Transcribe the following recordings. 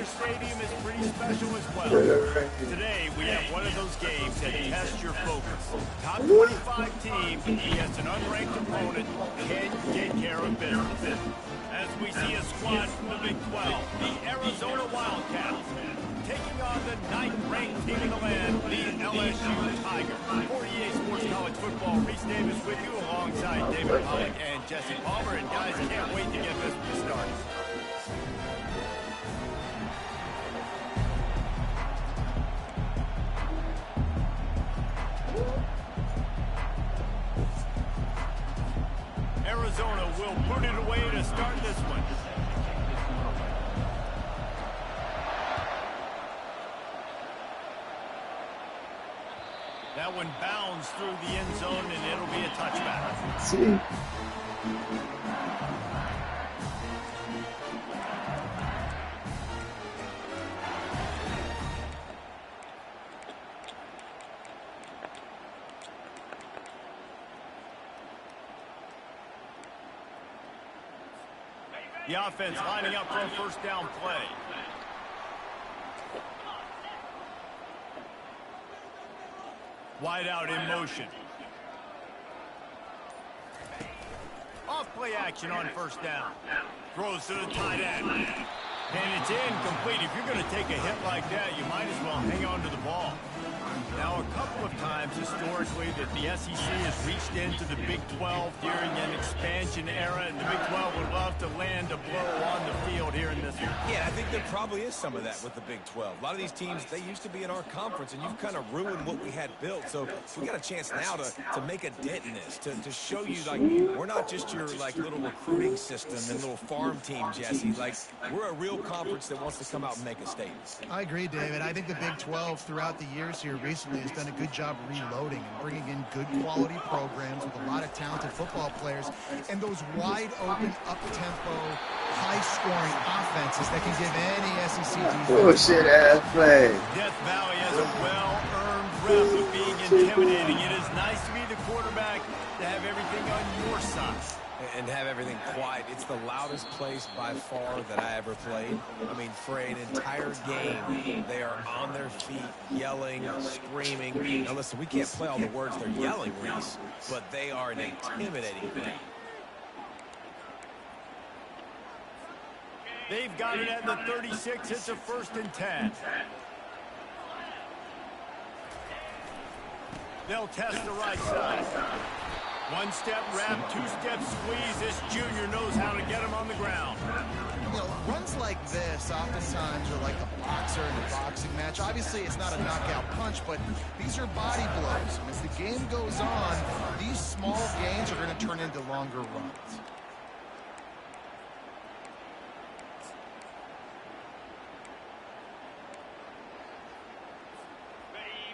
Stadium is pretty special as well. Today, we have one of those games that tests your focus. Top 25 team against an unranked opponent. Can you take care of business? As we see a squad from the Big 12, the Arizona Wildcats, taking on the 9th-ranked team in the land, the LSU Tigers. For EA Sports College Football, Reese Davis with you alongside David Pollock and Jesse Palmer. And guys, I can't wait to get this one started. Arizona will put it away to start this one. That one bounds through the end zone, and it'll be a touchback. See? The offense lining up for a first down play. Wide out in motion. Off play action on first down. Throws to the tight end. And it's incomplete. If you're going to take a hit like that, you might as well hang on to the ball. Now, a couple of times historically that the SEC has reached into the Big 12 during an expansion era, and the Big 12 would love to land a blow on the field here in this one. Yeah, I think there probably is some of that with the Big 12. A lot of these teams, they used to be in our conference, and you've kind of ruined what we had built. So we got a chance now to make a dent in this, to show you, like, we're not just your, like, little recruiting system and little farm team, Jesse. Like, we're a real conference that wants to come out and make a statement. I agree, David. I think the Big 12 throughout the years here recently has done a good job reloading and bringing in good quality programs with a lot of talented football players and those wide open, up-tempo, high-scoring offenses that can give any SEC defense. Bullshit ass play. Death Valley has a well-earned rep of being intimidating. It is nice to be the quarterback, to have everything on your side. And have everything quiet. It's the loudest place by far that I ever played. I mean, for an entire game, they are on their feet, yelling, screaming. Now, listen, we can't play all the words they're yelling, Reese, but they are an intimidating thing. They've got it at the 36. It's a 1st and 10. They'll test the right side. One-step wrap, two-step squeeze. This junior knows how to get him on the ground. You know, runs like this oftentimes are like a boxer in a boxing match. Obviously, it's not a knockout punch, but these are body blows. And as the game goes on, these small gains are going to turn into longer runs.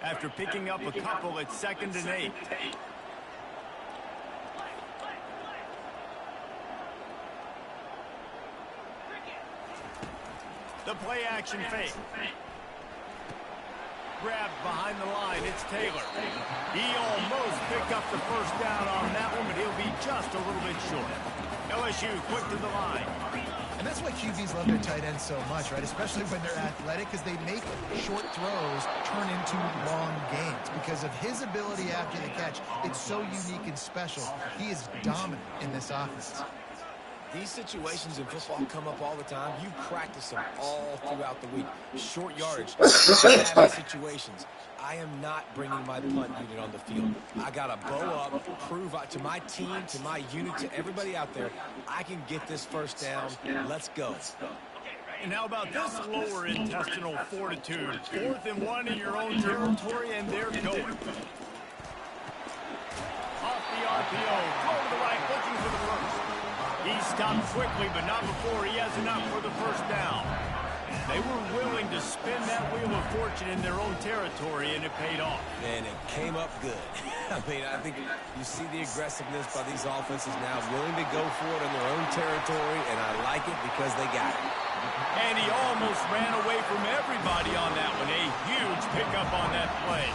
After picking up a couple, it's 2nd and 8. The play action fake. Grabbed behind the line. It's Taylor. He almost picked up the first down on that one, but he'll be just a little bit short. LSU quick to the line. And that's why QBs love their tight ends so much, right? Especially when they're athletic, because they make short throws turn into long gains. Because of his ability after the catch, it's so unique and special. He is dominant in this offense. These situations in football come up all the time. You practice them all throughout the week. Short yardage, having situations. I am not bringing my punt unit on the field. I got to bow up, prove to my team, to my unit, to everybody out there, I can get this first down. Let's go. And how about this lower intestinal fortitude? 4th and 1 in your own territory, and they're going. Off the RPO, throw to the right, looking for the first. He stopped quickly, but not before he has enough for the first down. They were willing to spin that wheel of fortune in their own territory, and it paid off. And it came up good. I mean, I think you see the aggressiveness by these offenses now, willing to go for it in their own territory, and I like it because they got it. And he almost ran away from everybody on that one. A huge pickup on that play.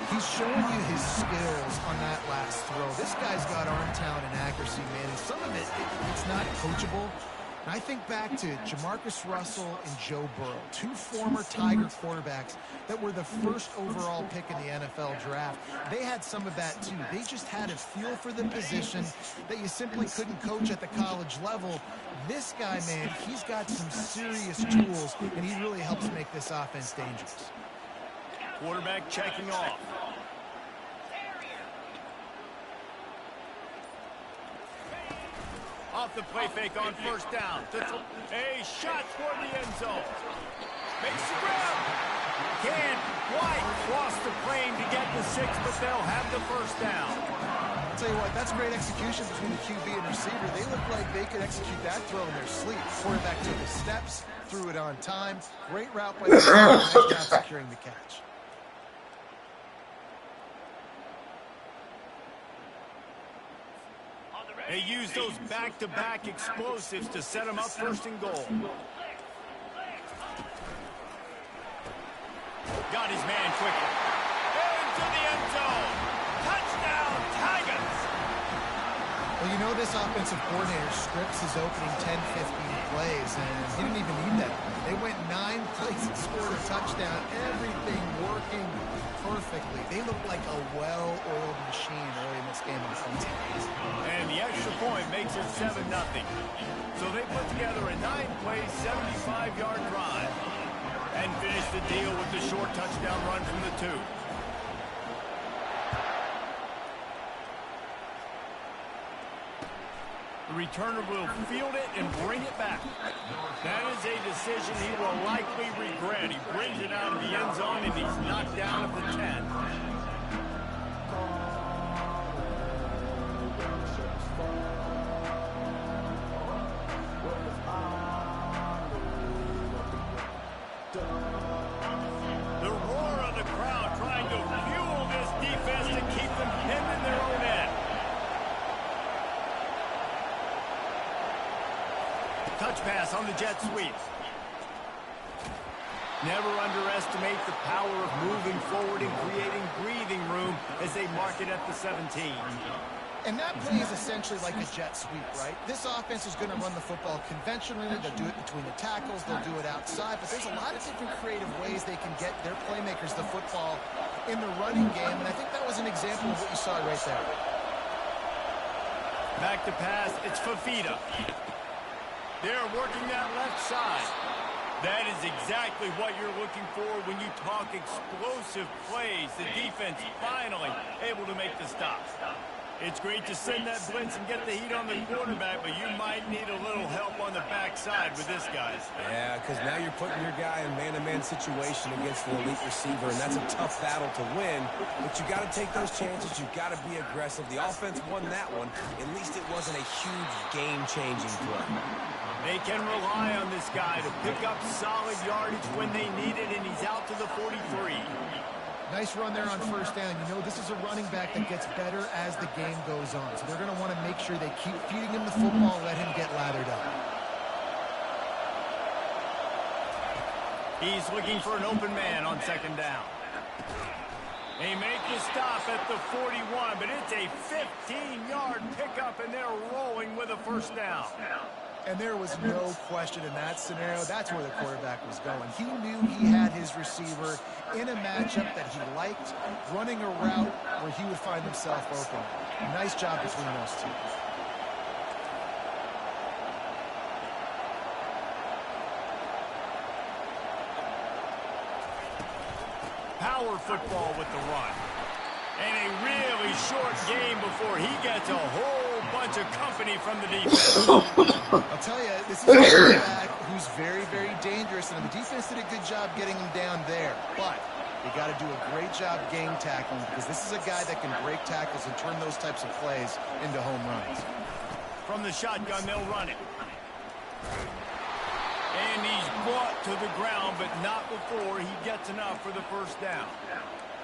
He's showing you his skills on that last throw. This guy's got arm talent and accuracy, man. And some of it's not coachable. And I think back to Jamarcus Russell and Joe Burrow, two former Tiger quarterbacks that were the first overall pick in the NFL draft. They had some of that too. They just had a feel for the position that you simply couldn't coach at the college level. This guy, man, he's got some serious tools, and he really helps make this offense dangerous. Quarterback checking off. Off the play fake on first down. A shot toward the end zone. Makes the grab. Can't quite cross the plane to get the 6, but they'll have the first down. I'll tell you what, that's great execution between the QB and receiver. They look like they could execute that throw in their sleep. Quarterback took his steps, threw it on time. Great route by the receiver. Nice job securing the catch. They use those back-to-back explosives to set them up first and goal. Got his man quickly. Into the end zone. Touchdown, Tigers! Well, you know this offensive coordinator scripts his opening 10, 15 plays, and he didn't even need that. They went 9 plays and scored a touchdown. Everything working perfectly. They look like a well-oiled machine early in this game on defense. And the extra point makes it 7-0. So they put together a 9-play, 75-yard drive and finish the deal with the short touchdown run from the 2. The returner will field it and bring it back. That is a decision he will likely regret. He brings it out of the end zone and he's knocked down at the 10. The roar of the crowd trying to fuel this defense to keep them pinned in their own end. Touch pass on the jet sweep. Never underestimate the power of moving forward and creating breathing room as they mark it at the 17. And that play is essentially like a jet sweep, right? This offense is going to run the football conventionally. They'll do it between the tackles. They'll do it outside. But there's a lot of different creative ways they can get their playmakers the football in the running game. And I think that was an example of what you saw right there. Back to pass. It's Fafita. They're working that left side. That is exactly what you're looking for when you talk explosive plays. The defense finally able to make the stop. It's great to send that blitz and get the heat on the quarterback, but you might need a little help on the backside with this guy. Yeah, because now you're putting your guy in man-to-man situation against an elite receiver, and that's a tough battle to win. But you got to take those chances. You've got to be aggressive. The offense won that one. At least it wasn't a huge game-changing play. They can rely on this guy to pick up solid yardage when they need it, and he's out to the 43. Nice run there on first down. You know, this is a running back that gets better as the game goes on. So they're going to want to make sure they keep feeding him the football, let him get lathered up. He's looking for an open man on second down. They make the stop at the 41, but it's a 15-yard pickup, and they're rolling with a first down. And there was no question in that scenario. That's where the quarterback was going. He knew he had his receiver in a matchup that he liked, running a route where he would find himself open. Nice job between those two. Power football with the run. And a really short game before he gets a whole bunch of company from the defense. I'll tell you, this is a quarterback who's very, very dangerous, and the defense did a good job getting him down there. But they got to do a great job game tackling, because this is a guy that can break tackles and turn those types of plays into home runs. From the shotgun, they'll run it. And he's brought to the ground, but not before he gets enough for the first down.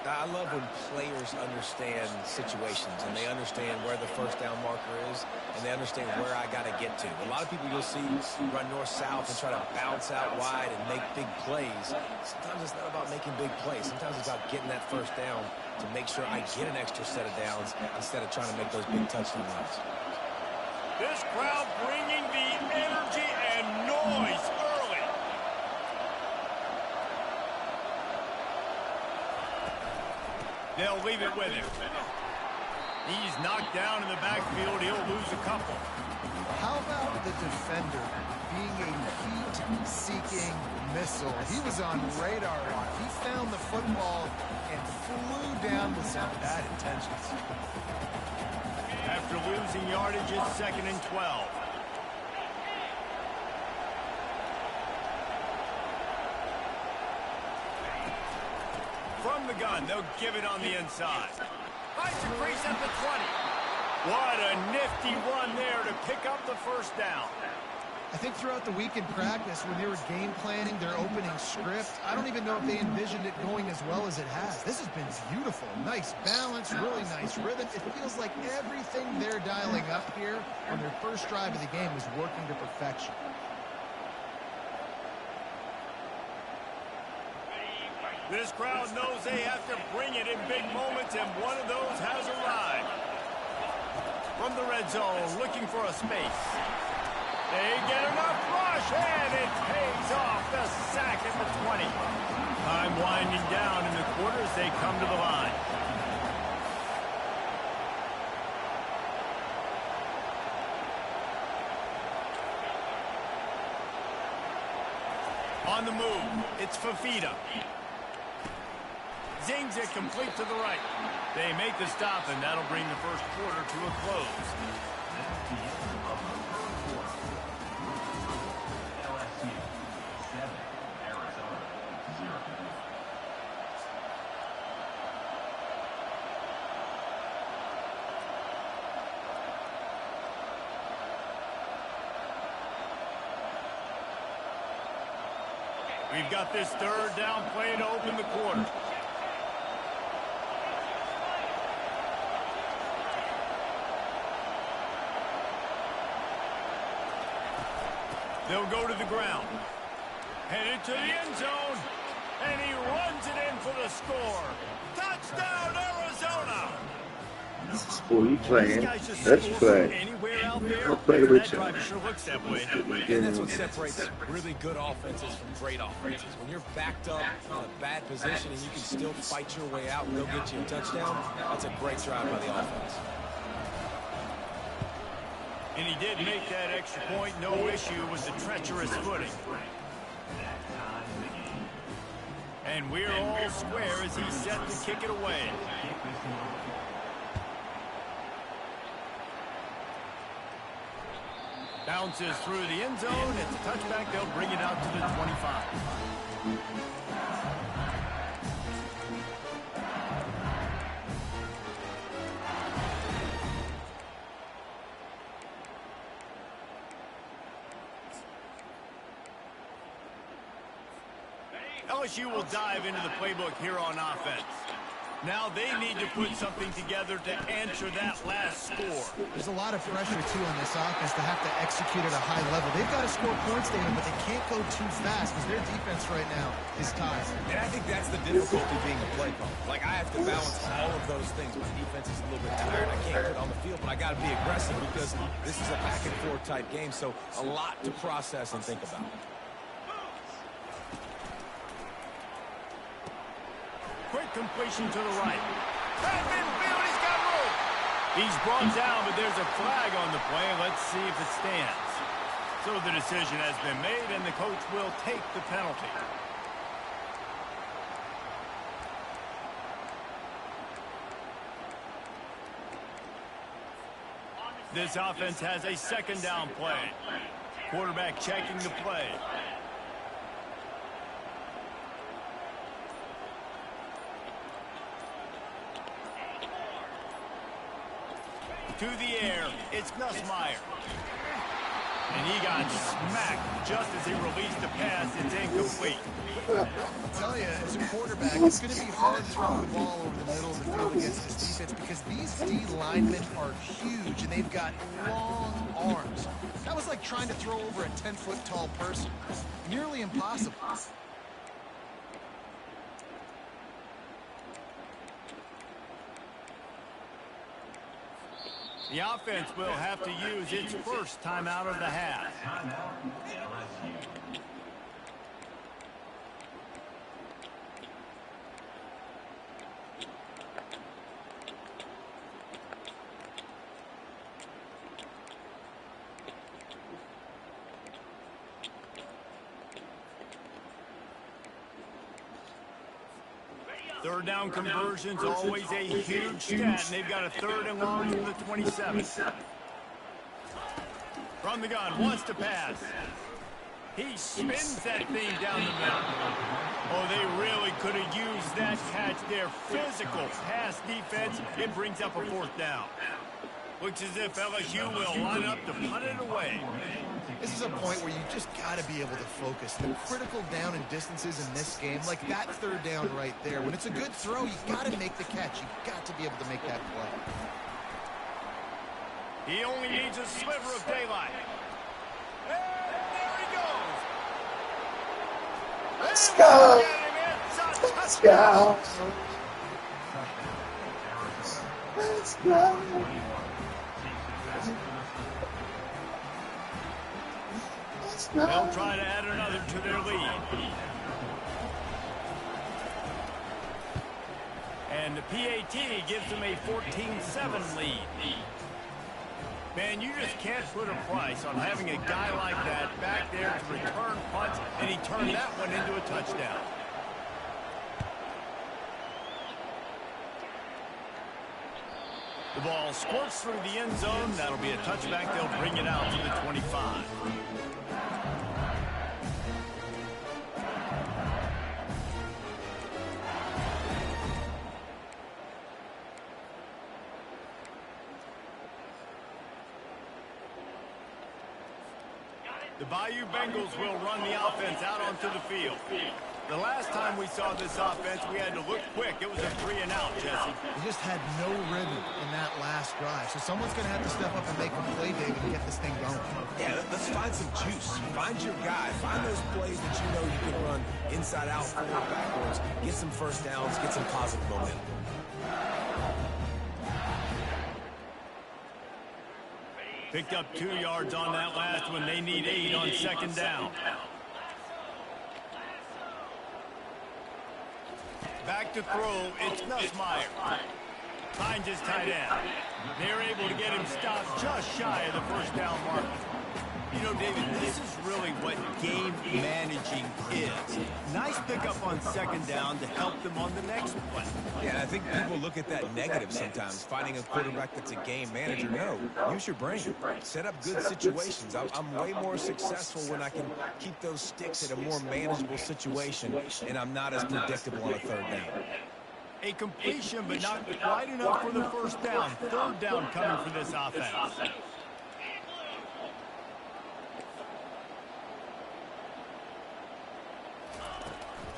I love when players understand situations and they understand where the first down marker is and they understand where I got to get to. A lot of people you'll see run north-south and try to bounce out wide and make big plays. Sometimes it's not about making big plays. Sometimes it's about getting that first down to make sure I get an extra set of downs instead of trying to make those big touchdown runs. This crowd bringing the energy and They'll leave it with him. He's knocked down in the backfield. He'll lose a couple. How about the defender being a heat-seeking missile? He was on radar lock. He found the football and flew down with some bad intentions. After losing yardage, it's 2nd and 12. From the gun, they'll give it on the inside. Finds a crease at the 20. What a nifty run there to pick up the first down. I think throughout the week in practice, when they were game planning their opening script, I don't even know if they envisioned it going as well as it has. This has been beautiful. Nice balance, really nice rhythm. It feels like everything they're dialing up here on their first drive of the game is working to perfection. This crowd knows they have to bring it in big moments, and one of those has arrived. From the red zone, looking for a space. They get enough rush, and it pays off the sack at the 20. Time winding down in the quarter as they come to the line. On the move, it's Fafita. Zings it complete to the right. They make the stop, and that'll bring the first quarter to a close. LSU 7, Arizona 0. We've got this 3rd down play to open the quarter. They'll go to the ground. Headed to the end zone. And he runs it in for the score. Touchdown, Arizona! Who you playing? Let's play. Anywhere out there, I'll play with that you. drive sure looks that way. And that's what separates really good offenses from great offenses. When you're backed up in a bad position and you can still fight your way out and go get you a touchdown, that's a great drive by the offense. And he did make that extra point. No issue with the treacherous footing. And we're all square as he's set to kick it away. Bounces through the end zone. It's a touchback. They'll bring it out to the 25. LSU will dive into the playbook here on offense. Now they need to put something together to answer that last score. There's a lot of pressure, too, on this offense to have to execute at a high level. They've got to score points there, but they can't go too fast because their defense right now is tired. And I think that's the difficulty being a play caller. Like, I have to balance all of those things. My defense is a little bit tired. I can't put it on the field, but I got to be aggressive because this is a back-and-forth type game, so a lot to process and think about. Quick completion to the right. Back midfield, he's got room. He's brought down, but there's a flag on the play. Let's see if it stands. So the decision has been made, and the coach will take the penalty. This offense has a 2nd down play. Quarterback checking the play. To the air, it's Nussmeier. And he got smacked just as he released the pass. It's incomplete. I'll tell you, as a quarterback, it's going to be hard throwing the ball over the middle of the field against this defense because these D linemen are huge and they've got long arms. That was like trying to throw over a 10-foot tall person. Nearly impossible. The offense will have to use its first timeout of the half. Third down conversion's always a huge stat, and they've got a 3rd and long from the 27. From the gun, wants to pass. He spins that thing down the middle. Oh, they really could have used that catch there. Physical pass defense. It brings up a 4th down. Looks as if LSU will line up to punt it away. This is a point where you just got to be able to focus. The critical down and distances in this game, like that 3rd down right there. When it's a good throw, you got to make the catch. You got to be able to make that play. He only needs a sliver of daylight. And there he goes. Let's go. Let's go. Let's go. They'll try to add another to their lead. And the PAT gives them a 14-7 lead. Man, you just can't put a price on having a guy like that back there to return punts, and he turned that one into a touchdown. The ball squirts through the end zone. That'll be a touchback. They'll bring it out to the 25. The Bayou Bengals will run the offense out onto the field. The last time we saw this offense, we had to look quick. It was a 3-and-out, Jesse. They just had no rhythm in that last drive. So someone's going to have to step up and make a play big and get this thing going. Yeah, let's find some juice. Find your guy. Find those plays that you know you can run inside out, forward, backwards. Get some first downs. Get some positive momentum. Picked up 2 yards on that last one. They need 8 on 2nd down. Back to throw. It's Nussmeier. Finds his tight end. They're able to get him stopped just shy of the 1st down mark. You know, David, this is really what game managing is. Nice pickup on 2nd down to help them on the next play. Yeah, I think people look at that negative sometimes, finding a quarterback that's a game manager. No, use your brain. Set up good situations. I'm way more successful when I can keep those sticks at a more manageable situation, and I'm not as predictable on a 3rd down. A completion, but not quite enough for the 1st down. 3rd down coming for this offense.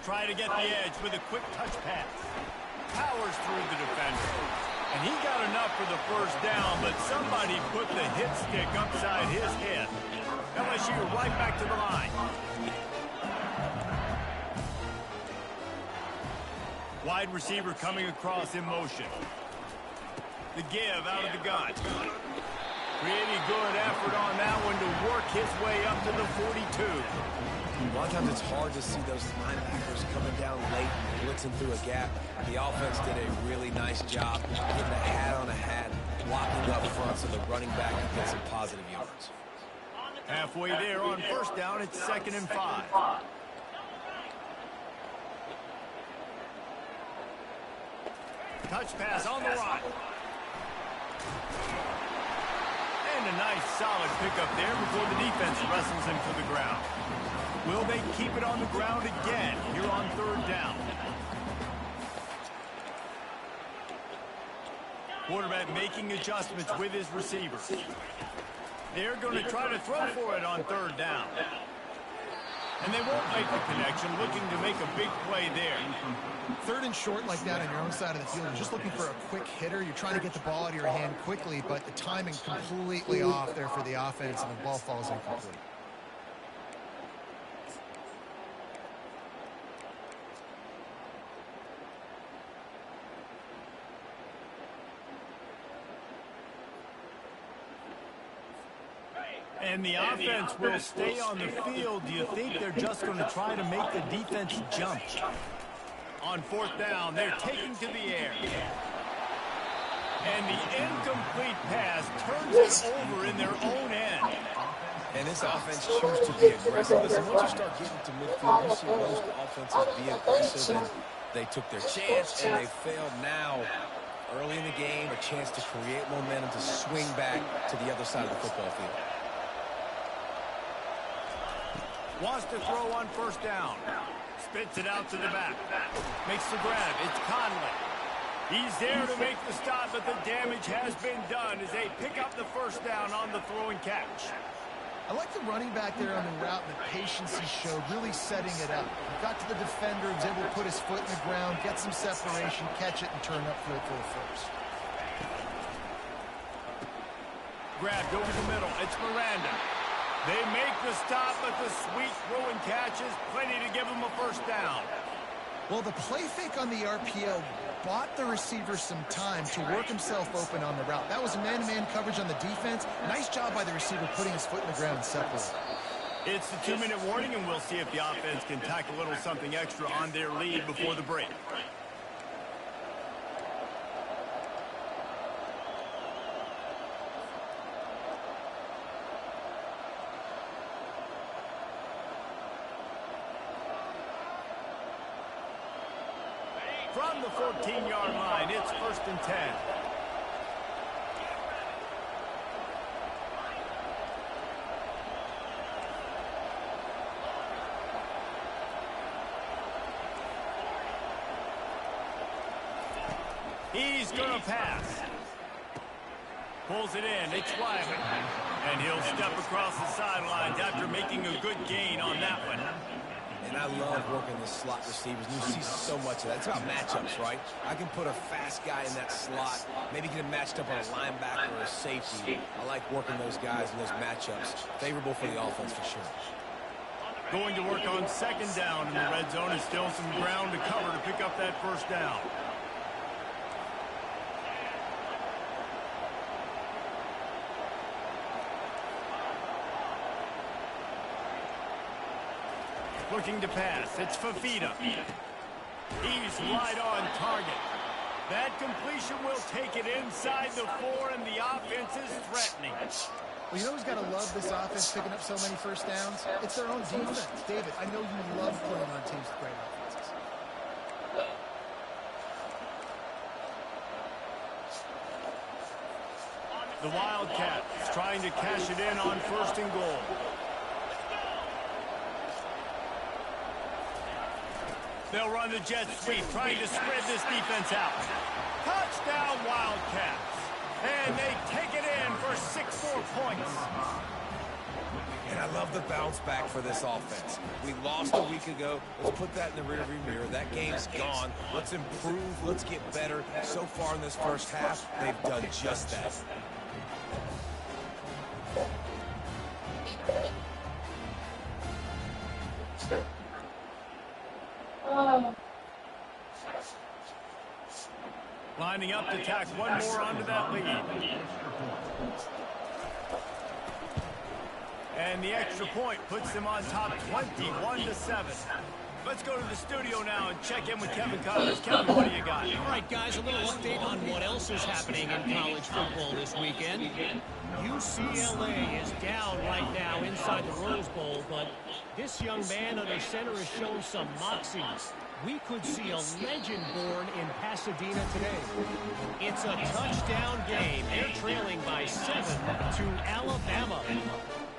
Try to get the edge with a quick touch pass. Powers through the defender. And he got enough for the 1st down, but somebody put the hit stick upside his head. LSU right back to the line. Wide receiver coming across in motion. The give out of the gun. Pretty good effort on that one to work his way up to the 42. A lot of times it's hard to see those linebackers coming down late and blitzing through a gap. The offense did a really nice job getting a hat on a hat, blocking up front so the running back can get some positive yards. Halfway there on 1st down, it's 2nd and 5. Touch pass on the run. And a nice solid pickup there before the defense wrestles him to the ground. Will they keep it on the ground again here on 3rd down? Quarterback making adjustments with his receivers. They're going to try to throw for it on 3rd down. And they won't make the connection, looking to make a big play there. 3rd and short like that on your own side of the field. You're just looking for a quick hitter. You're trying to get the ball out of your hand quickly, but the timing completely off there for the offense, and the ball falls incomplete. And the offense will stay on the field. Do you think they're just going to try to make the defense jump? On 4th down, they're taking to the air. And the incomplete pass turns it over in their own end. And this offense chooses to be aggressive. Listen, once you start getting to midfield, you see most offenses be aggressive, and They took their chance, and they failed now. Early in the game, a chance to create momentum to swing back to the other side of the football field. Wants to throw on first down. Spits it out to the back. Makes the grab. It's Conley. He's there to make the stop, but the damage has been done as they pick up the first down on the throw and catch. I like the running back there on the route and the patience he showed, really setting it up. He got to the defender, was able to put his foot in the ground, get some separation, catch it, and turn upfield for the first. Grabbed over the middle. It's Miranda. They make the stop, but the sweet throw and catch is plenty to give them a first down. Well, the play fake on the RPO bought the receiver some time to work himself open on the route. That was a man-to-man coverage on the defense. Nice job by the receiver putting his foot in the ground and separating. It's the 2-minute warning, and we'll see if the offense can tack a little something extra on their lead before the break. From the 14-yard line, it's 1st and 10. He's going to pass. Pulls it in. It's Wyman. And he'll step across the sidelines after making a good gain on that one. And I love working the slot receivers. You see so much of that. It's about matchups, right? I can put a fast guy in that slot, maybe get him matched up on a linebacker or a safety. I like working those guys in those matchups. Favorable for the offense for sure. Going to work on 2nd down in the red zone. Is still some ground to cover to pick up that first down. Looking to pass. It's Fafita. He's right on target. That completion will take it inside the 4, and the offense is threatening. Well, you know who's got to love this offense picking up so many first downs? It's their own defense. David, I know you love playing on teams with great offenses. The Wildcat is trying to cash it in on 1st and goal. They'll run the jet sweep, trying to spread this defense out. Touchdown, Wildcats. And they take it in for 6 more points. And I love the bounce back for this offense. We lost a week ago. Let's put that in the rearview mirror. That game's gone. Let's improve. Let's get better. So far in this first half, they've done just that. Lining up to tack one more onto that lead. And the extra point puts them on top 21-7. Let's go to the studio now and check in with Kevin Connors. Kevin, what do you got? All right, guys, a little update on what else is happening in college football this weekend. UCLA is down right now inside the Rose Bowl, but this young man under center has shown some moxie. We could see a legend born in Pasadena today. It's a touchdown game. They're trailing by 7 to Alabama.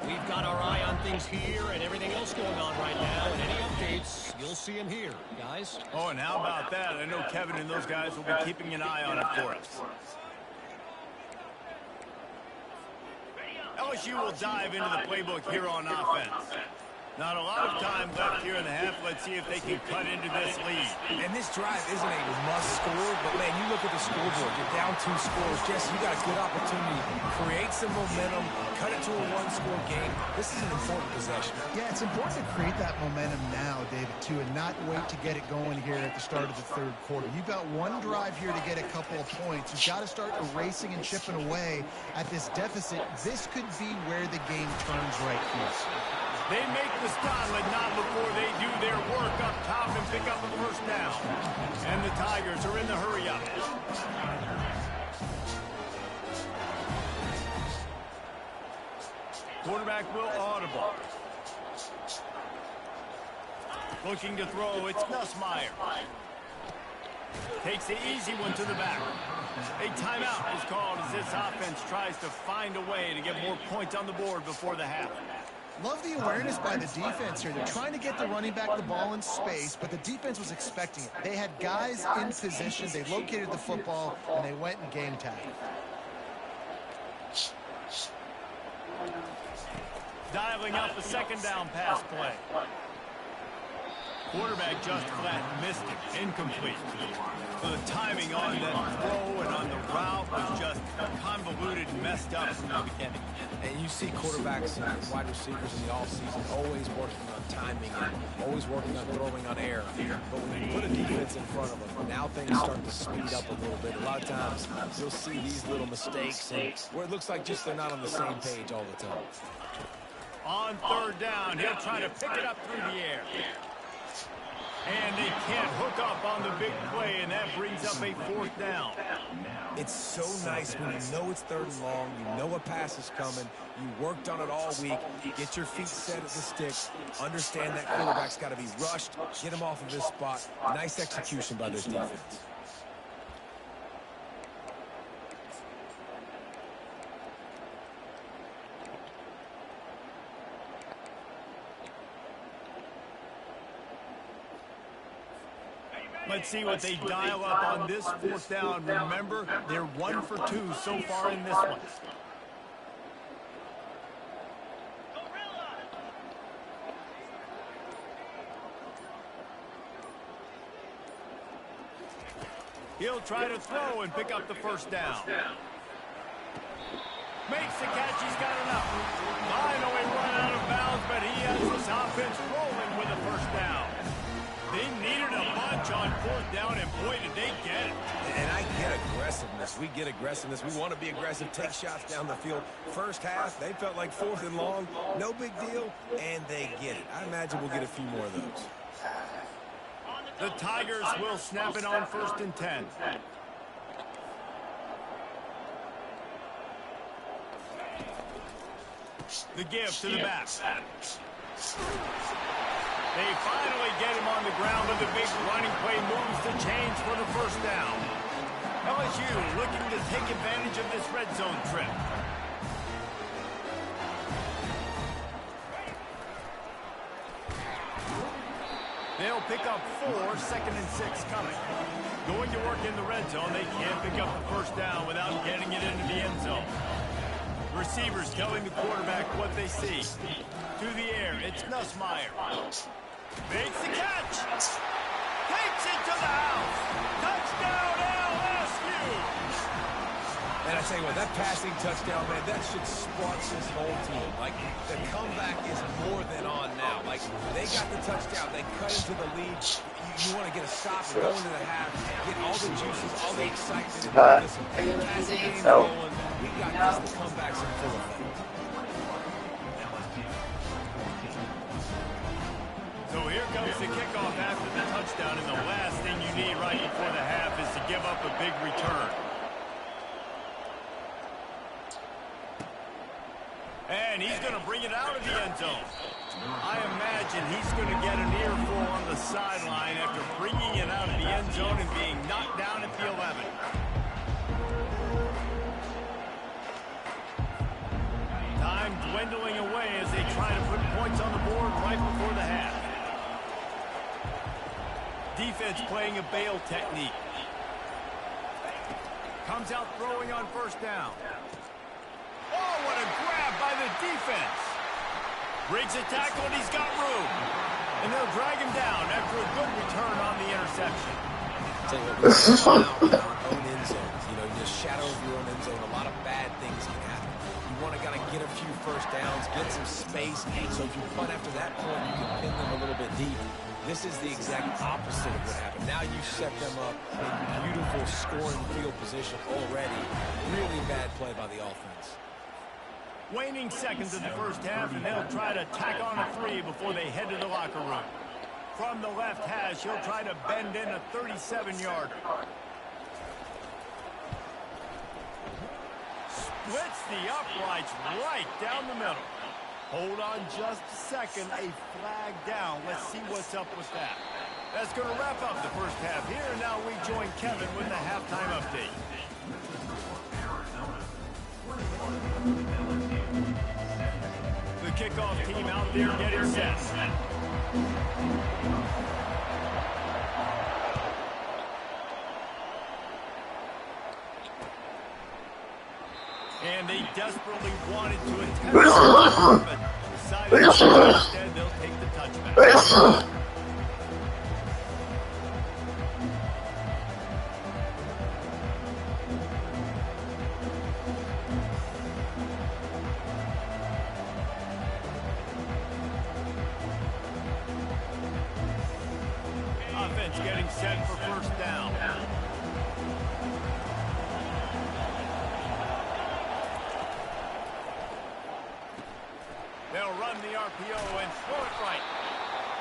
We've got our eye on things here and everything else going on right now. And any updates, you'll see them here, guys. Oh, and how about that? I know Kevin and those guys will be keeping an eye on it for us. LSU will dive into the playbook here on offense. Not a lot of time left here in the half. Let's see if they can cut into this lead. And this drive isn't a must score, but man, you look at the scoreboard. You're down 2 scores. Jesse, you got a good opportunity. Create some momentum. Cut it to a 1-score game. This is an important possession. Yeah, it's important to create that momentum now, David, too, and not wait to get it going here at the start of the 3rd quarter. You've got one drive here to get a couple of points. You've got to start erasing and chipping away at this deficit. This could be where the game turns right here. They make the stop, but not before they do their work up top and pick up the first down. And the Tigers are in the hurry-up. Quarterback will audible. Looking to throw, it's Nussmeier. Takes the easy one to the back. A timeout is called as this offense tries to find a way to get more points on the board before the half. Love the awareness by the defense here. They're trying to get the running back the ball in space, but the defense was expecting it. They had guys in position. They located the football, and they went and game tagged. Dialing up a second down pass play. Quarterback just flat missed it. Incomplete. So the timing on that throw and on the route was just convoluted and messed up from the beginning. And you see quarterbacks and wide receivers in the offseason always working on timing and always working on throwing on air. But when you put a defense in front of them, now things start to speed up a little bit. A lot of times you'll see these little mistakes and where it looks like just they're not on the same page all the time. On third down, he'll try to pick it up through the air. And they can't hook up on the big play, and that brings up a fourth down. It's so nice when you know it's third and long, you know a pass is coming, you worked on it all week, get your feet set at the stick, understand that quarterback's got to be rushed, get him off of this spot. Nice execution by this defense. Let's see what they dial up on this fourth down. Remember, they're 1 for 2 so far in this one. He'll try to throw and pick up the first down. Makes the catch. He's got enough. Finally run out of bounds, but he has this offense rolling with a first down. They needed a bunch on fourth down, and boy, did they get it. And I get aggressiveness. We get aggressiveness. We want to be aggressive, take shots down the field. First half, they felt like fourth and long. No big deal, and they get it. I imagine we'll get a few more of those. The Tigers will snap it on 1st and 10. The give to the back. They finally get him on the ground, but the big running play moves the chains for the first down. LSU looking to take advantage of this red zone trip. They'll pick up 4, 2nd and 6 coming. Going to work in the red zone, they can't pick up the first down without getting it into the end zone. Receivers telling the quarterback what they see. To the air, it's Nussmeier. Makes the catch. Takes it to the house. Touchdown, LSU. And I tell you what, that passing touchdown, man, that should spark this whole team. Like, the comeback is more than on now. Like, they got the touchdown. They cut into the lead. You want to get a stop and go into the half, get all the juices, all the excitement. Listen, the passing game's going. We got just the comebacks in full effect. So here comes the kickoff after the touchdown, and the last thing you need right before the half is to give up a big return. And he's going to bring it out of the end zone. I imagine he's going to get an earful on the sideline after bringing it out of the end zone and being knocked down at the 11. Time dwindling away as they try to put points on the board right before the half. Defense playing a bail technique. Comes out throwing on first down. Oh, what a grab by the defense. Breaks a tackle, and he's got room. And they'll drag him down after a good return on the interception. Tell you what, our own end zones. You know, the shadow of your own end zone, a lot of bad things can happen. You want to kind of get a few first downs, get some space. So if you punt after that point, you can pin them a little bit deep. This is the exact opposite of what happened. Now you set them up in beautiful scoring field position already. Really bad play by the offense. Waning seconds in the first half, and they'll try to tack on a 3 before they head to the locker room. From the left hash, he'll try to bend in a 37-yarder. Splits the uprights right down the middle. Hold on just a second. A flag down. Let's see what's up with that. That's going to wrap up the first half here, and now we join Kevin with the halftime update. The kickoff team out there getting set. And they desperately wanted to attempt it, but decided instead they'll take the touchback. Offense getting set for first down. They'll run the RPO and throw it right.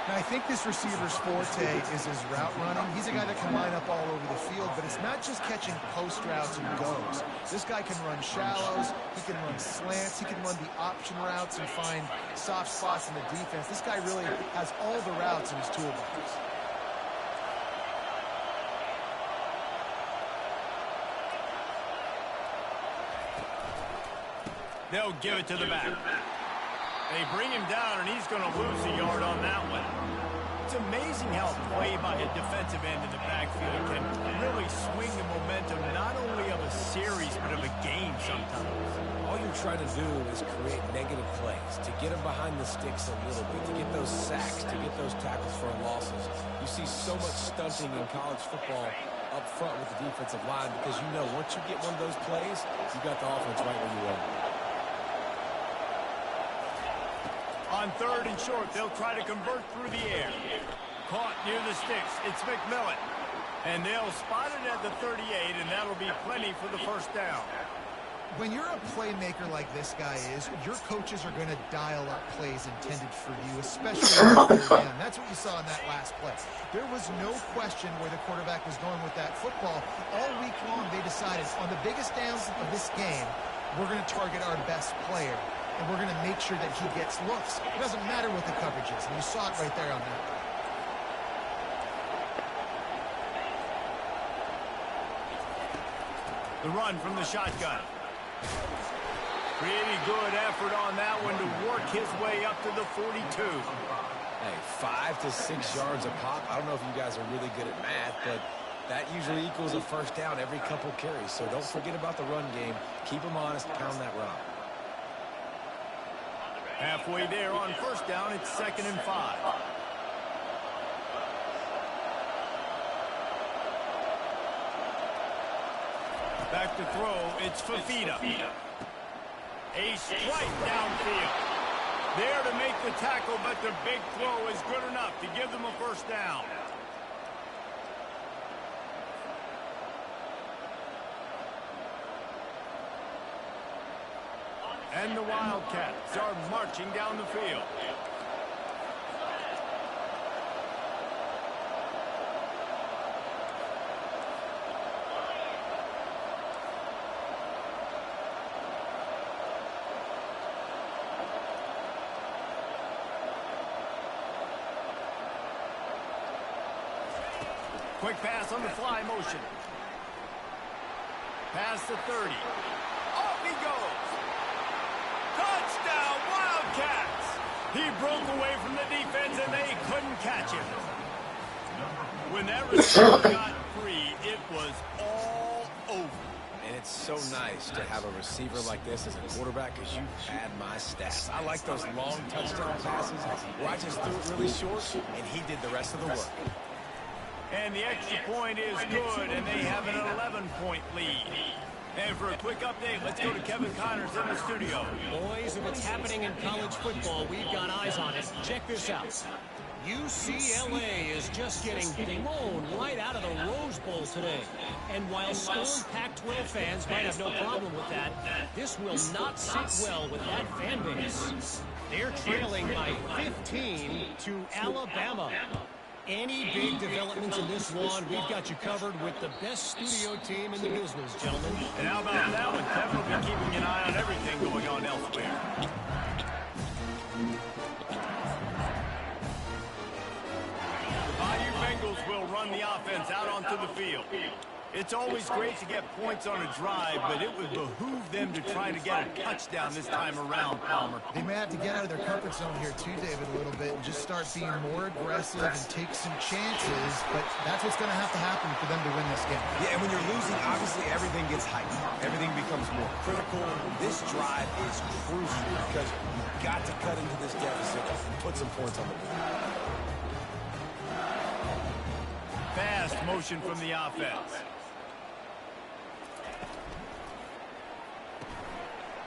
Now, I think this receiver's forte is his route running. He's a guy that can line up all over the field, but it's not just catching post routes and goes. This guy can run shallows, he can run slants, he can run the option routes and find soft spots in the defense. This guy really has all the routes in his toolbox. They'll give it to the back. They bring him down, and he's going to lose a yard on that one. It's amazing how play by a defensive end in the backfield can really swing the momentum not only of a series, but of a game sometimes. All you're trying to do is create negative plays, to get them behind the sticks a little bit, to get those sacks, to get those tackles for losses. You see so much stunting in college football up front with the defensive line because you know once you get one of those plays, you got the offense right where you want it. On third and short, they'll try to convert through the air. Caught near the sticks. It's McMillan. And they'll spot it at the 38, and that'll be plenty for the first down. When you're a playmaker like this guy is, your coaches are going to dial up plays intended for you, especially on third down. That's what you saw in that last play. There was no question where the quarterback was going with that football. All week long, they decided on the biggest downs of this game, we're going to target our best player. And we're going to make sure that he gets looks. It doesn't matter what the coverage is. And you saw it right there on that. The run from the shotgun. Pretty good effort on that one to work his way up to the 42. Hey, 5 to 6 yards a pop. I don't know if you guys are really good at math, but that usually equals a first down every couple carries. So don't forget about the run game. Keep them honest. Pound that rock. Halfway there on first down, it's 2nd and 5. Back to throw, it's Fafita. A strike downfield. There to make the tackle, but the big throw is good enough to give them a first down. And the Wildcats are marching down the field. Quick pass on the fly motion. Pass to 30. Off he goes. Touchdown, Wildcats! He broke away from the defense, and they couldn't catch him. When that receiver got free, it was all over. And it's so nice to have a receiver like this as a quarterback because you had my stats. I like those long touchdown passes where I just threw it really short, and he did the rest of the work. And the extra point is good, and they have an 11-point lead. And for a quick update, let's go to Kevin Connors in the studio. Boys, if it's happening in college football, we've got eyes on it. Check this out. UCLA is just getting blown right out of the Rose Bowl today. And while scorned Pac-12 fans might have no problem with that, this will not sit well with that fan base. They're trailing by 15 to Alabama. Any big developments in this one, we've got you covered with the best studio team in the business, gentlemen. And how about that one? Kevin will be keeping an eye on everything going on elsewhere. Eagles will run the offense out onto the field. It's always great to get points on a drive, but it would behoove them to try to get a touchdown this time around, Palmer. They may have to get out of their comfort zone here too, David, a little bit and just start being more aggressive and take some chances, but that's what's going to happen for them to win this game. Yeah, and when you're losing, obviously everything gets heightened. Everything becomes more critical. This drive is crucial because you've got to cut into this deficit and put some points on the board. Fast motion from the offense.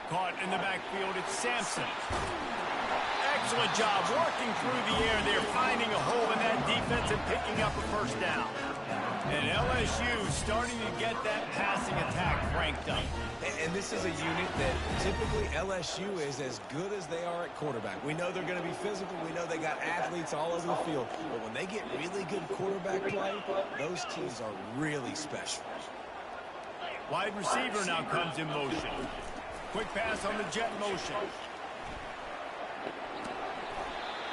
Caught in the backfield, it's Sampson. Excellent job working through the air there, finding a hole in that defense and picking up a first down. And LSU starting to get that passing attack cranked up. And this is a unit that typically LSU is as good as they are at quarterback. We know they're going to be physical. We know they got athletes all over the field. But when they get really good quarterback play, those teams are really special. Wide receiver now comes in motion. Quick pass on the jet motion.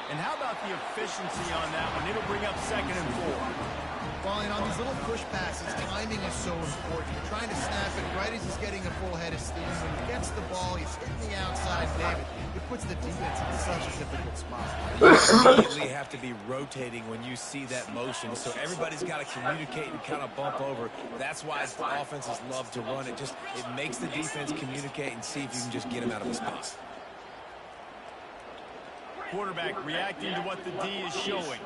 And how about the efficiency on that one? It'll bring up 2nd and 4. Well, and on these little push passes, timing is so important. You're trying to snap it right as he's getting a full head of steam. When he gets the ball, he's hitting the outside, David. It puts the defense in such a difficult spot. You immediately have to be rotating when you see that motion, so everybody's got to communicate and kind of bump over. That's why offenses love to run it. It makes the defense communicate and see if you can just get him out of his spot. Quarterback reacting to what the D is showing.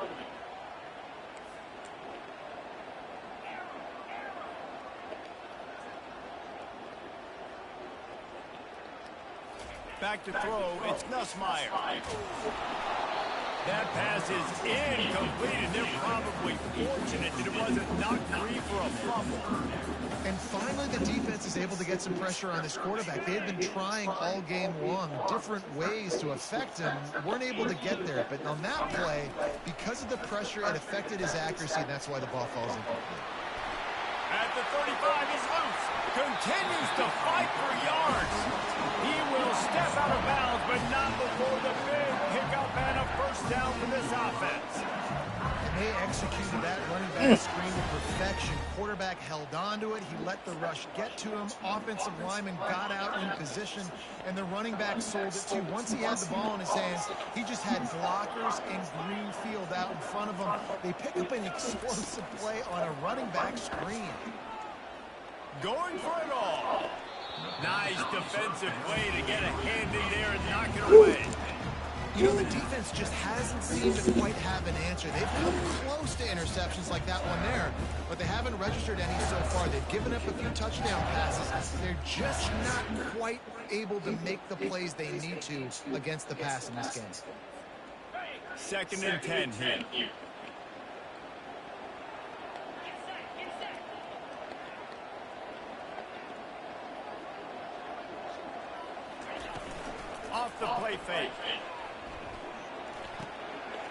Back to throw, it's Nussmeier. That pass is incomplete, and they're probably fortunate that it wasn't knocked free for a fumble. And finally, the defense is able to get some pressure on this quarterback. They've been trying all game long different ways to affect him. Weren't able to get there, but on that play, because of the pressure, it affected his accuracy, and that's why the ball falls incomplete. At the 35, he's loose. Continues to fight for yards. He will step out of bounds, but not before the big pickup and a first down for this offense. And they executed that running back screen to perfection. Quarterback held on to it. He let the rush get to him. Offensive lineman got out in position, and the running back sold it too. Once he had the ball in his hands, he just had blockers and green field out in front of him. They pick up an explosive play on a running back screen. Going for it all. Nice defensive way to get a hand in there and knock it away. You know, the defense just hasn't seemed to quite have an answer. They've come close to interceptions like that one there, but they haven't registered any so far. They've given up a few touchdown passes. They're just not quite able to make the plays they need to against the pass in this game. 2nd and 10 here. Off the play fake.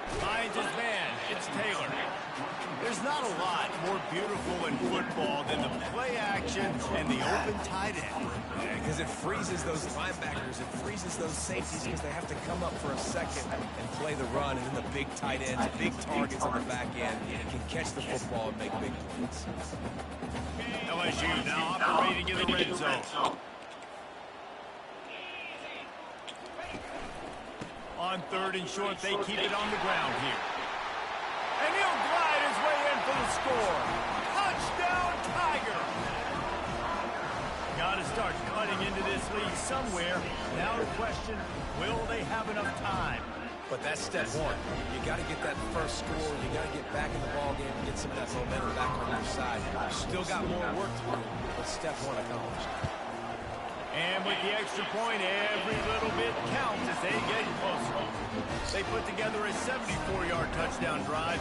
Finds his man. It's Taylor. There's not a lot more beautiful in football than the play action and the open tight end. Yeah, because it freezes those linebackers. It freezes those safeties because they have to come up for a second and play the run. And then the big tight ends, big targets on the back end can catch the football and make big points. LSU now operating in the red zone. On 3rd and short, they keep it on the ground here. And he'll glide his way in for the score. Touchdown, Tiger! Got to start cutting into this lead somewhere. Now the question, will they have enough time? But that's step one. You got to get that first score. You got to get back in the ball game and get some of that momentum back on your side. Still got more work to do, but step one accomplished. And with the extra point, every little bit counts as they get closer. They put together a 74-yard touchdown drive,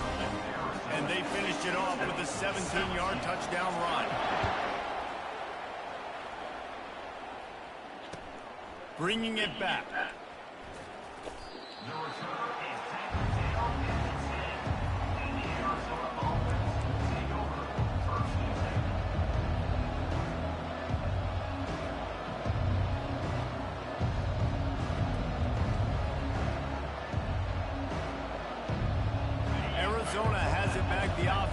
and they finished it off with a 17-yard touchdown run. Bringing it back. Arizona has it back. The offense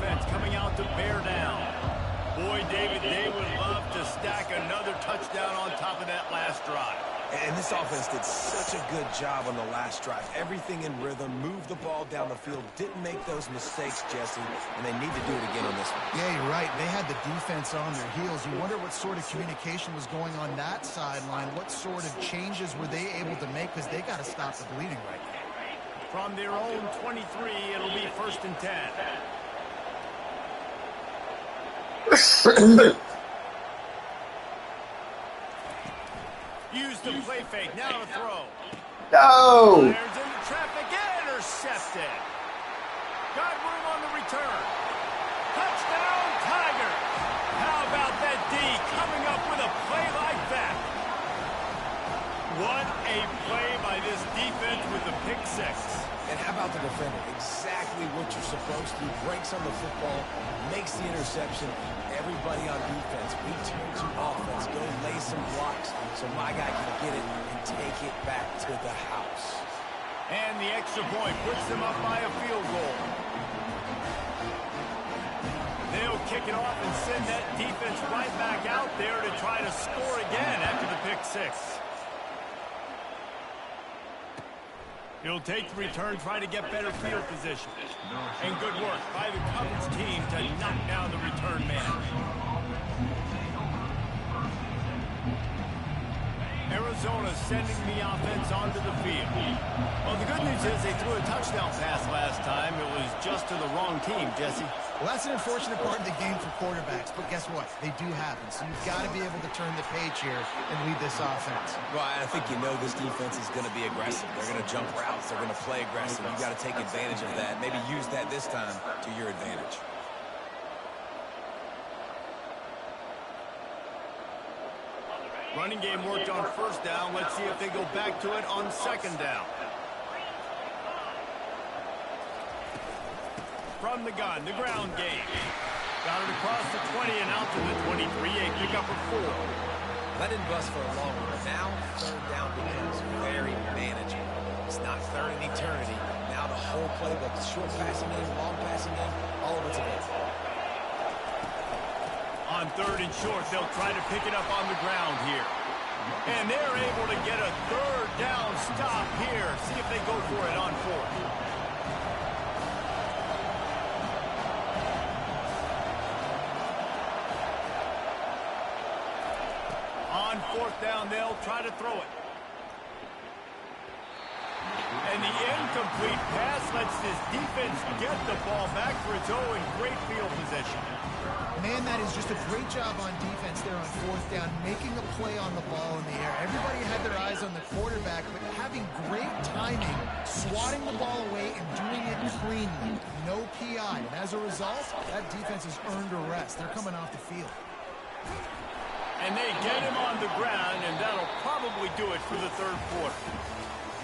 And this offense did such a good job on the last drive. Everything in rhythm, moved the ball down the field, didn't make those mistakes, Jesse, and they need to do it again on this one. Yeah, you're right. They had the defense on their heels. You wonder what sort of communication was going on that sideline. What sort of changes were they able to make, because they got to stop the bleeding right now. From their own 23, it'll be 1st and 10. Use the play fake. Now to throw. No! There's into traffic. Intercepted. Got room on the return. Touchdown, Tigers. How about that D coming up with a play like that? What a play by this defense with the pick six. And how about the defender? Exactly what you're supposed to do. Breaks on the football, makes the interception. Everybody on defense, we turn to offense. Go lay some blocks so my guy can get it and take it back to the house. And the extra point puts them up by a field goal. They'll kick it off and send that defense right back out there to try to score again after the pick six. He'll take the return, try to get better field position. And good work by the coverage team to knock down the return man. Arizona sending the offense onto the field. Well, the good news is they threw a touchdown pass last time. It was just to the wrong team, Jesse. Well, that's an unfortunate part of the game for quarterbacks, but guess what? They do happen, so you've got to be able to turn the page here and lead this offense. Well, I think you know this defense is going to be aggressive. They're going to jump routes. They're going to play aggressive. You've got to take advantage of that. Maybe use that this time to your advantage. Running game worked on 1st down. Let's see if they go back to it on 2nd down. From the gun, the ground game. Got it across the 20 and out to the 23. A pickup of 4. That didn't bust for a long one, but now 3rd down becomes very manageable. It's not 3rd in eternity. Now the whole playbook, short passing game, long passing game, all of it's available. On 3rd and short, they'll try to pick it up on the ground here. And they're able to get a 3rd down stop here. See if they go for it on 4th. On 4th down, they'll try to throw it. And the incomplete pass lets this defense get the ball back for its own great field position. Man, that is just a great job on defense there on 4th down, making a play on the ball in the air. Everybody had their eyes on the quarterback, but having great timing, swatting the ball away and doing it cleanly. No PI. And as a result, that defense has earned a rest. They're coming off the field. And they get him on the ground, and that'll probably do it for the 3rd quarter.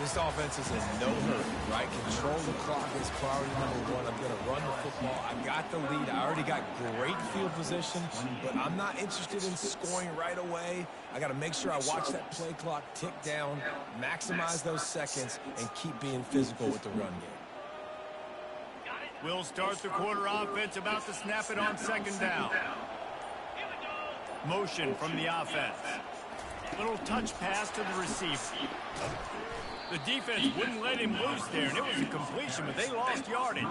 This offense is in no hurry, right? Control the clock is priority #1. I'm going to run the football. I got the lead. I already got great field position, but I'm not interested in scoring right away. I got to make sure I watch that play clock tick down, maximize those seconds, and keep being physical with the run game. We'll start the quarter offense, about to snap it on 2nd down. Motion from the offense. Little touch pass to the receiver. The defense wouldn't let him loose there, and it was a completion, but they lost yardage.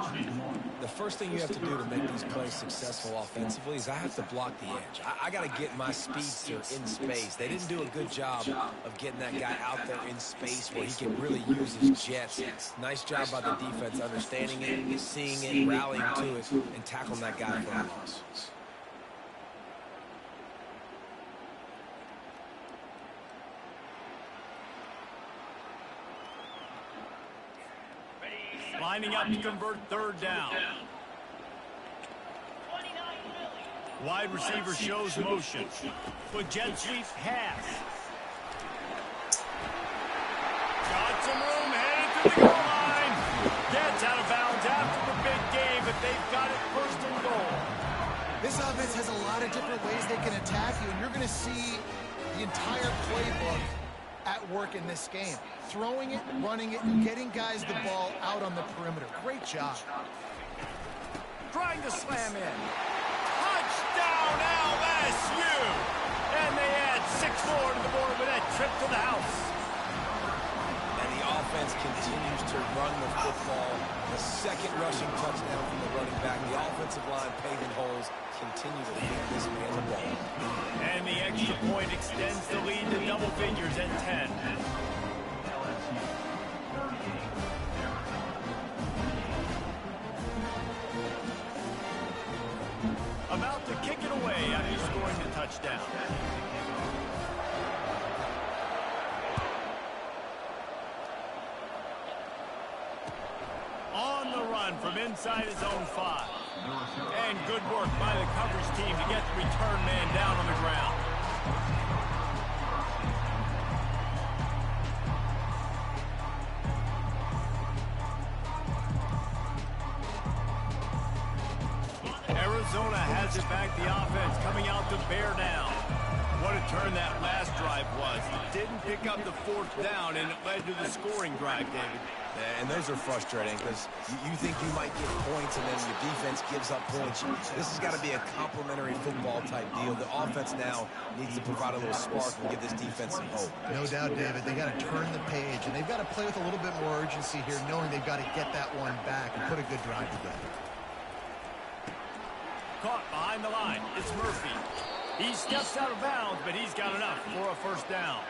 The first thing you have to do to make these plays successful offensively is I have to block the edge. I got to get my speedster in space. They didn't do a good job of getting that guy out there in space where he can really use his jets. Nice job by the defense understanding it, seeing it, rallying to it, and tackling that guy for a loss. Lining up to convert 3rd down. Wide receiver shows motion. With jet sweep pass. Got some room, headed to the goal line. Gets out of bounds after the big game, but they've got it 1st and goal. This offense has a lot of different ways they can attack you, and you're going to see the entire playbook at work in this game. Throwing it, running it, and getting guys the ball out on the perimeter. Great job. Trying to slam in. Touchdown LSU! And they add 6 more to the board with that trip to the house. defense continues to run the football. The second rushing touchdown from the running back. The offensive line paving holes. Continue to feed this man the ball. And the extra point extends the lead to double figures at 10. LSU 38, Arizona 0. About to kick it away after scoring the touchdown. On the run from inside his own 5. And good work by the coverage team to get the return man down on the ground. Arizona has it back, the offense coming out to bear down. What a turn that last drive was. It didn't pick up the 4th down, and it led to the scoring drive, David. And those are frustrating because you think you might get points and then your defense gives up points. This has got to be a complementary football type deal. The offense now needs to provide a little spark and give this defense some hope. No doubt, David. They got to turn the page, and they've got to play with a little bit more urgency here, knowing they've got to get that one back and put a good drive together. Caught behind the line. It's Murphy. He steps out of bounds, but he's got enough for a 1st down.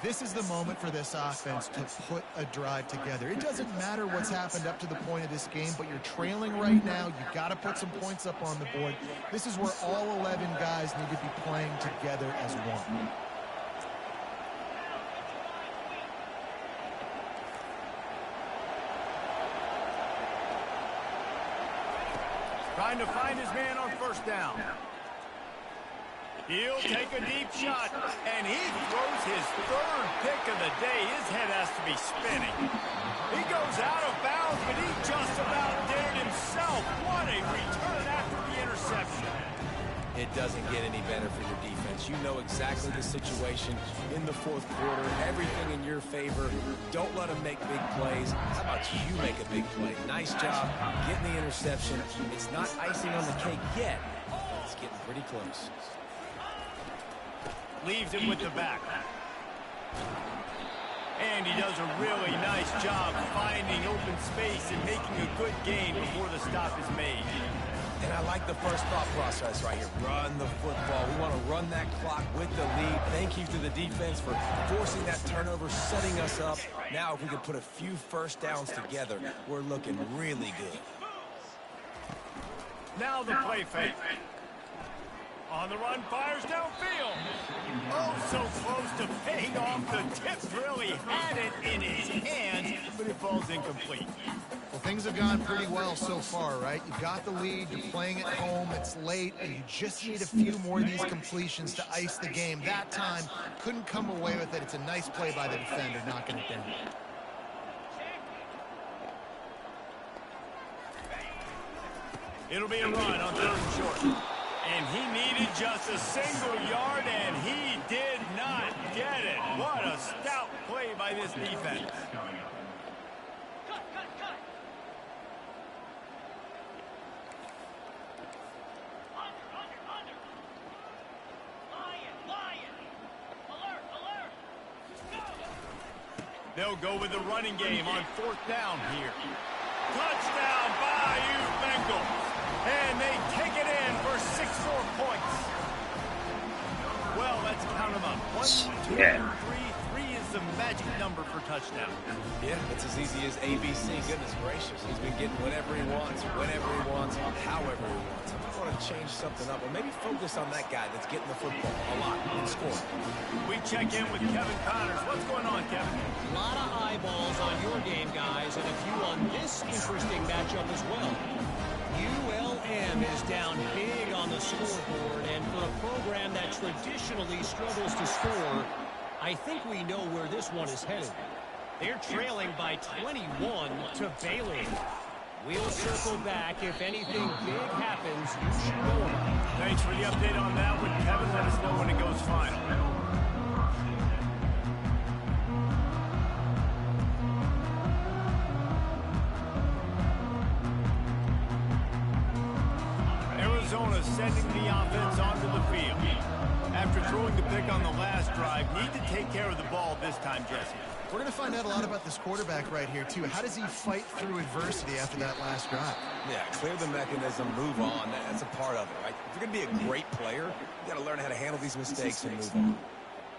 This is the moment for this offense to put a drive together. It doesn't matter what's happened up to the point of this game, but you're trailing right now. You've got to put some points up on the board. This is where all 11 guys need to be playing together as one. Trying to find his man on 1st down. He'll take a deep shot, and he throws his 3rd pick of the day. His head has to be spinning. He goes out of bounds, but he just about did it himself. What a return after the interception. It doesn't get any better for your defense. You know exactly the situation in the 4th quarter. Everything in your favor. Don't let them make big plays. How about you make a big play? Nice job getting the interception. It's not icing on the cake yet. It's getting pretty close. Leaves it with the back. And he does a really nice job finding open space and making a good gain before the stop is made. And I like the first thought process right here. Run the football. We want to run that clock with the lead. Thank you to the defense for forcing that turnover, setting us up. Now if we can put a few 1st downs together, we're looking really good. Now the play fake. On the run, fires downfield. Oh, so close to paying off. The tip really had it in his hands, but it falls incomplete. Well, things have gone pretty well so far, right? You've got the lead, you're playing at home, it's late, and you just need a few more of these completions to ice the game. That time, couldn't come away with it. It's a nice play by the defender, knocking it down. It'll be a run on 3rd and short. And he needed just a single yard, and he did not get it. What a stout play by this defense. They'll go with the running game on 4th down here. Touchdown, Bayou Bengals. And they take it in for 6 more points. Well, let's count them up. 1, 2, 3. 3 is the magic number for touchdown. Yeah, it's as easy as ABC. Goodness gracious. He's been getting whatever he wants, whenever he wants, however he wants. I want to change something up, or maybe focus on that guy that's getting the football a lot and scoring. We check in with Kevin Connors. What's going on, Kevin? A lot of eyeballs on your game, guys, and a few on this interesting matchup as well. ULM is down big on the scoreboard, and for a program that traditionally struggles to score, I think we know where this one is headed. They're trailing by 21 to Baylor. We'll circle back. If anything big happens, you should know about it. Thanks for the update on that one, Kevin. Let us know when it goes final. Arizona sending the offense onto the field. After throwing the pick on the last drive, need to take care of the ball this time, Jesse. We're going to find out a lot about this quarterback right here, too. How does he fight through adversity after that last drive? Yeah, clear the mechanism, move on. That's a part of it, right? If you're going to be a great player, you got to learn how to handle these mistakes and move on.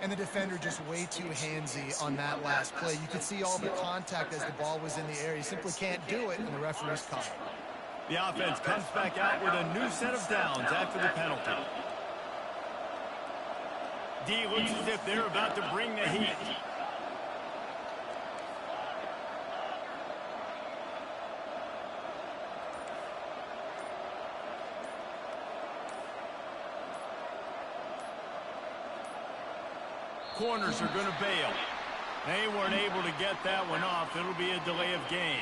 And the defender just way too handsy on that last play. You could see all the contact as the ball was in the air. He simply can't do it, and the referee's caught it. The offense comes back out with a new set of downs after the penalty. D looks as if they're about to bring the heat. Corners are going to bail. They weren't able to get that one off. It'll be a delay of game.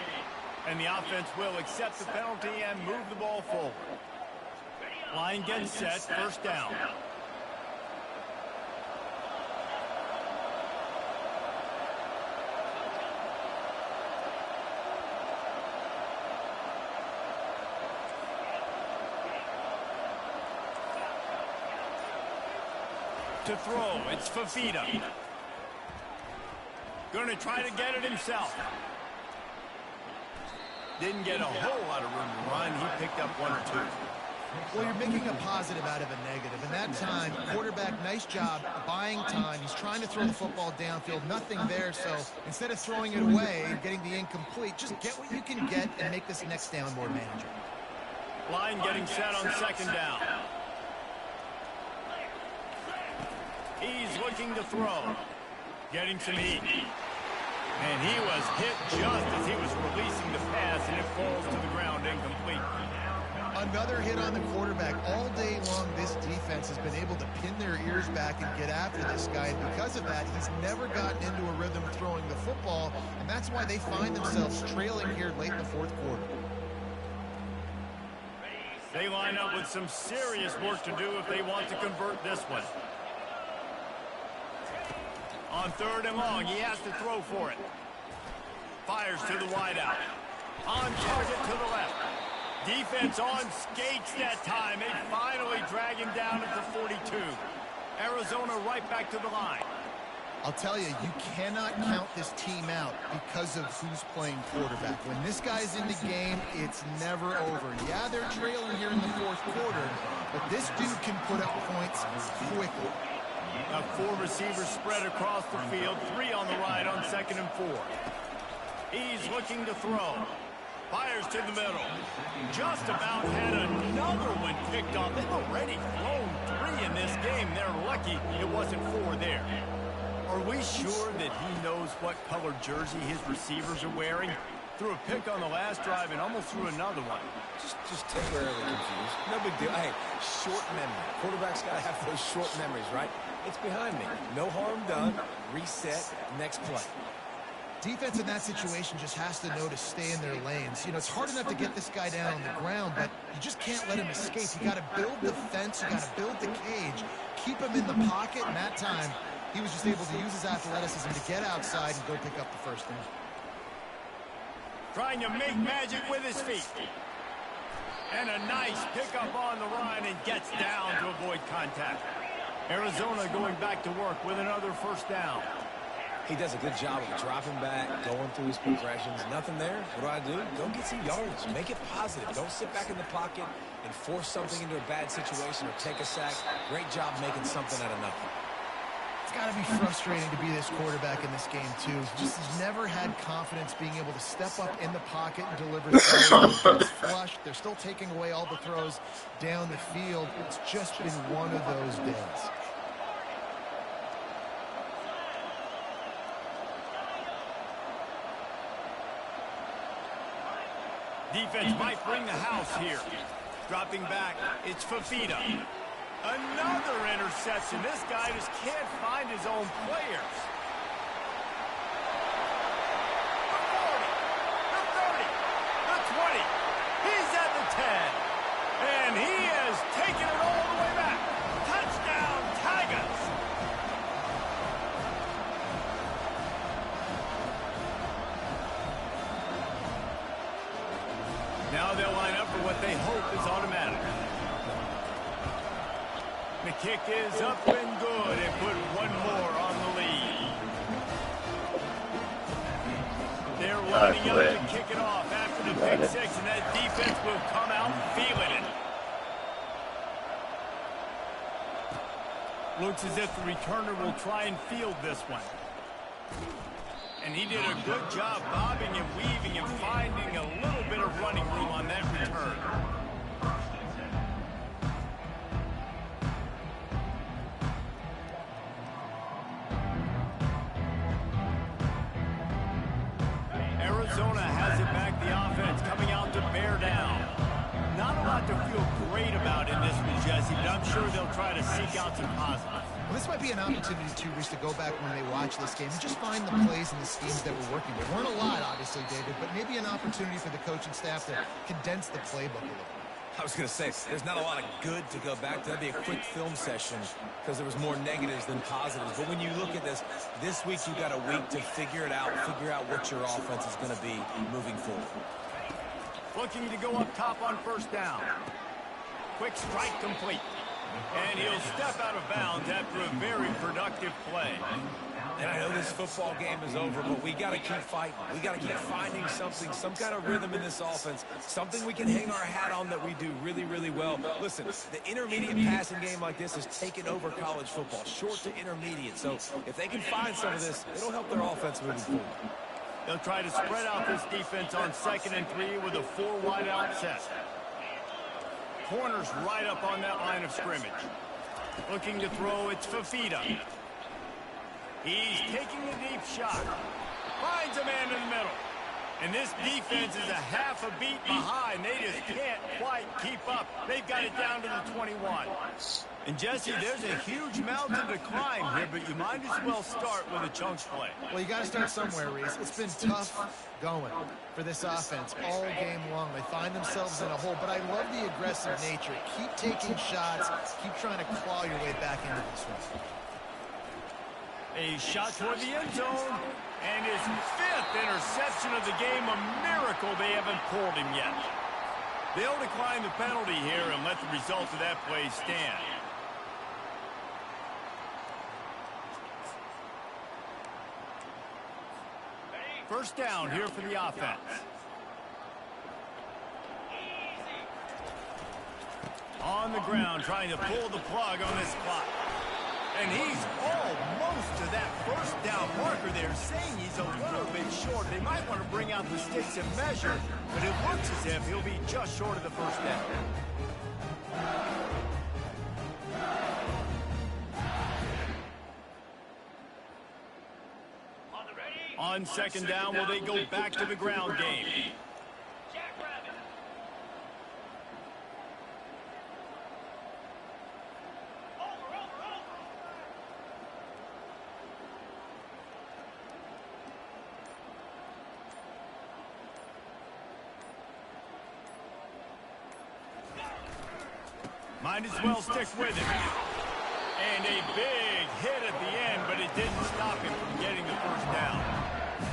And the offense will accept the penalty and move the ball forward. Line gets set, first down. To throw, it's Fafita. Going to try to get it himself. Didn't get a whole lot of room to run. He picked up one or two. Well, you're making a positive out of a negative. And that time, quarterback, nice job buying time. He's trying to throw the football downfield. Nothing there, so instead of throwing it away and getting the incomplete, just get what you can get and make this next down more manageable. Line getting set on second down. He's looking to throw. Getting some heat. And he was hit just as he was releasing the pass, and it falls to the ground incomplete. Another hit on the quarterback. All day long, this defense has been able to pin their ears back and get after this guy. And because of that, he's never gotten into a rhythm throwing the football. And that's why they find themselves trailing here late in the fourth quarter. They line up with some serious work to do if they want to convert this one. On third and long, he has to throw for it. Fires to the wideout. On target to the left. Defense on skates that time. They finally drag him down at the 42. Arizona right back to the line. I'll tell you, you cannot count this team out because of who's playing quarterback. When this guy's in the game, it's never over. Yeah, they're trailing here in the fourth quarter, but this dude can put up points quickly. Now 4 receivers spread across the field, 3 on the right on second and 4. He's looking to throw. Fires to the middle. Just about had another one picked off. They've already thrown 3 in this game. They're lucky it wasn't 4 there. Are we sure that he knows what color jersey his receivers are wearing? Threw a pick on the last drive and almost threw another one. Just temporarily confused. No big deal. Hey, short memory. Quarterback's got to have those short memories, right? It's behind me. No harm done. Reset. Next play. Defense in that situation just has to know to stay in their lanes. You know, it's hard enough to get this guy down on the ground, but you just can't let him escape. You got to build the fence. You got to build the cage. Keep him in the pocket, and that time he was just able to use his athleticism to get outside and go pick up the first down. Trying to make magic with his feet. And a nice pickup on the run and gets down to avoid contact. Arizona going back to work with another first down. He does a good job of dropping back, going through his progressions. Nothing there. What do? Go get some yardage. Make it positive. Don't sit back in the pocket and force something into a bad situation or take a sack. Great job making something out of nothing. It's got to be frustrating to be this quarterback in this game, too. Just has never had confidence being able to step up in the pocket and deliver the throws. It's flushed. They're still taking away all the throws down the field. It's just been one of those days. Defense might bring the house here. Dropping back, it's Fafita. Another interception. This guy just can't find his own players. The 40, the 30, the 20. He's at the 10. And he has taken it all the way back. Touchdown, Tigers. Now they'll line up for what they hope is automatic. The kick is up and good and put one more on the lead. lining up to kick it off after the pick six, and that defense will come out feeling it. Looks as if the returner will try and field this one. And he did a good job bobbing and weaving and finding a little bit of running room on that return. Arizona has it back, the offense coming out to bear down. Not a lot to feel great about in this one, Jesse, but I'm sure they'll try to seek out some positives. Well, this might be an opportunity, too, Reese, to go back when they watch this game and just find the plays and the schemes that were working. There weren't a lot, obviously, David, but maybe an opportunity for the coaching staff to condense the playbook a little. I was going to say, there's not a lot of good to go back to. That'd be a quick film session because there was more negatives than positives. But when you look at this week you got a week to figure it out, figure out what your offense is going to be moving forward. Looking to go up top on first down. Quick strike complete. And he'll step out of bounds after a very productive play. And I know this football game is over, but we got to keep fighting. We got to keep finding something, some kind of rhythm in this offense, something we can hang our hat on that we do really, really well. Listen, the intermediate passing game like this has taken over college football, short to intermediate. So if they can find some of this, it'll help their offense moving forward. They'll try to spread out this defense on 2nd and 3 with a 4 wide out set. Corners right up on that line of scrimmage. Looking to throw, it's Fafita. He's taking a deep shot. Finds a man in the middle. And this defense is a half a beat behind. They just can't quite keep up. They've got it down to the 21. And, Jesse, there's a huge mountain to climb here, but you might as well start with a chunk play. Well, you got to start somewhere, Reese. It's been tough going for this offense all game long. They find themselves in a hole, but I love the aggressive nature. Keep taking shots. Keep trying to claw your way back into this one. A shot toward the end zone, and his 5th interception of the game. A miracle they haven't pulled him yet. They'll decline the penalty here and let the result of that play stand. First down here for the offense. On the ground, trying to pull the plug on this clock. And he's almost to that first down marker there, saying he's a little bit short. They might want to bring out the sticks and measure, but it looks as if he'll be just short of the first down. On 2nd down, will they go back to the ground game? Might as well stick with him. And a big hit at the end, but it didn't stop him from getting the first down.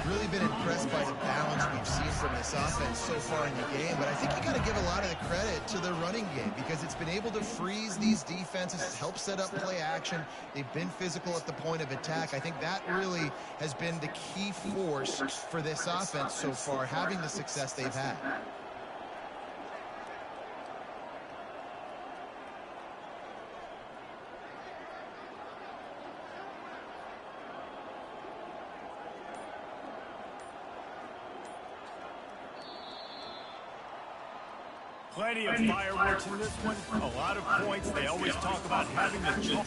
Really been impressed by the balance we've seen from this offense so far in the game, but I think you got to give a lot of the credit to the running game because it's been able to freeze these defenses, help set up play action. They've been physical at the point of attack. I think that really has been the key force for this offense so far, having the success they've had. Plenty of fireworks in this one. A lot of points. They always talk about having the chalk.